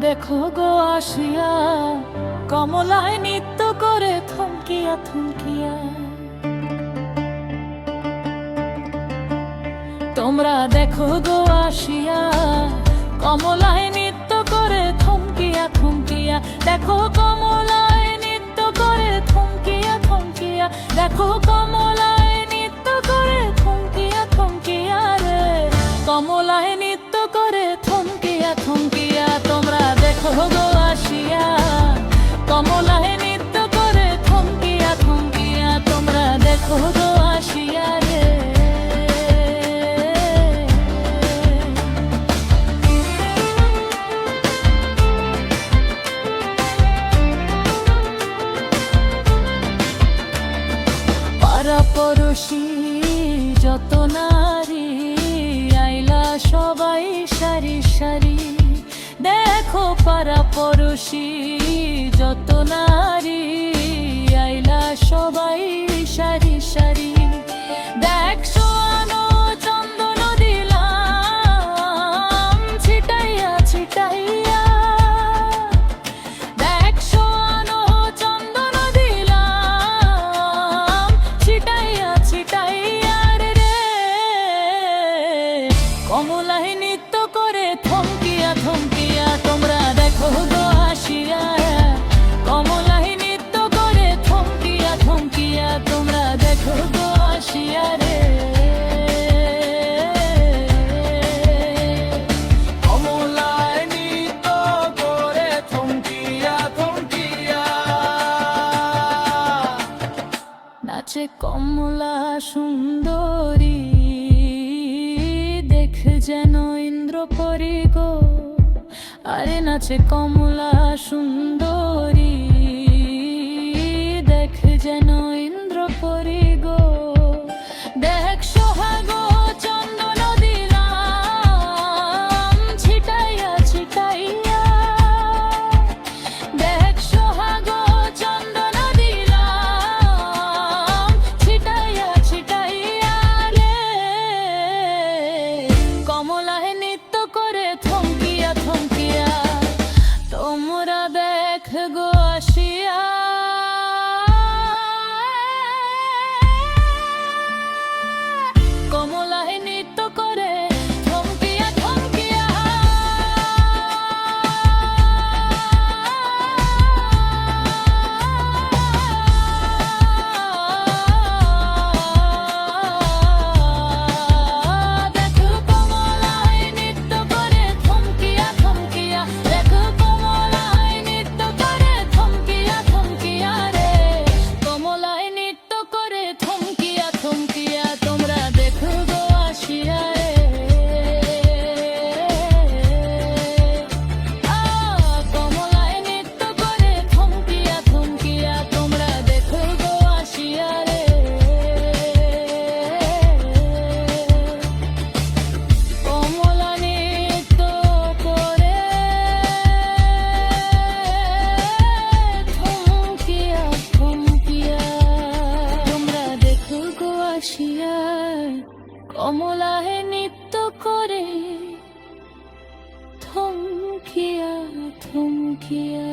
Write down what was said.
দেখো গো আসিয়া কমলায় নৃত্য করে থমকিয়া থমকিয়া। তোমরা দেখো গো আসিয়া কমলায় নৃত্য করে থমকিয়া থমকিয়া। দেখো কমলায় নৃত্য করে থমকিয়া থমকিয়া। দেখো কমলায় নৃত্য করে থমকিয়া থমকিয়া রে। কমলায় নৃত্য করে থমকিয়া থমকিয়া। তোমরা দেখো গো আসিয়া কমলায় নৃত্য করে থমকিয়া থমকিয়া। তোমরা দেখো গো আসিয়া রে। পড়োশী যত নারী আইলা সবাই সারি সারি। দেখো পাড়া পড়োশী যত নারী আইলা সবাই সারি সারি। দেখছো আনো চন্দন দিলাম ছিটাইয়া ছিটাইয়া। দেখছো আনো চন্দন দিলাম ছিটাইয়া ছিটাইয়া রে। কমলায় নৃত্য করে থমকিয়া থমকিয়া। তোমরা দেখো গো আসিয়া কমলায় নৃত্য করে থমকিয়া থমকিয়া। তোমরা দেখো গো আসিয়া রে। কমলায় নৃত্য করে থমকিয়া থমকিয়া। নাচে কমলা সুন্দরী দেখ যেন ইন্দ্রপরি গো। আরে নাচে কমলা সুন্দরী দেখ যেন ইন্দ্রপরি গো। দেখ সোহাগো চন্দন দিলাম ছিটাইয়া ছিটাইয়া। দেখ সোহাগো চন্দন দিলাম ছিটাইয়া ছিটাইয়া রে। কমলায় নৃত্য করে থমকিয়া থমকিয়া। তোমরা দেখ গো আসিয়া কমলায় নৃত্য করে থমকিয়া থমকিয়া। দেখো কমলায় নৃত্য করে থমকিয়া থমকিয়া। দেখো কমলায় নৃত্য করে থমকিয়া থমকিয়া রে। কমলায় নৃত্য করে থমকিয়া থমকিয়া। তোমরা দেখো গো আসিয়া রে। কমলায় নৃত্য করে থমকিয়া থমকিয়া। তোমরা দেখো গো আসিয়া রে। কমলা নৃত্য করে থমকিয়া থমকিয়া। তোমরা দেখো গো আসিয়া কমলায় নৃত্য করে থমকিয়া থমকিয়া।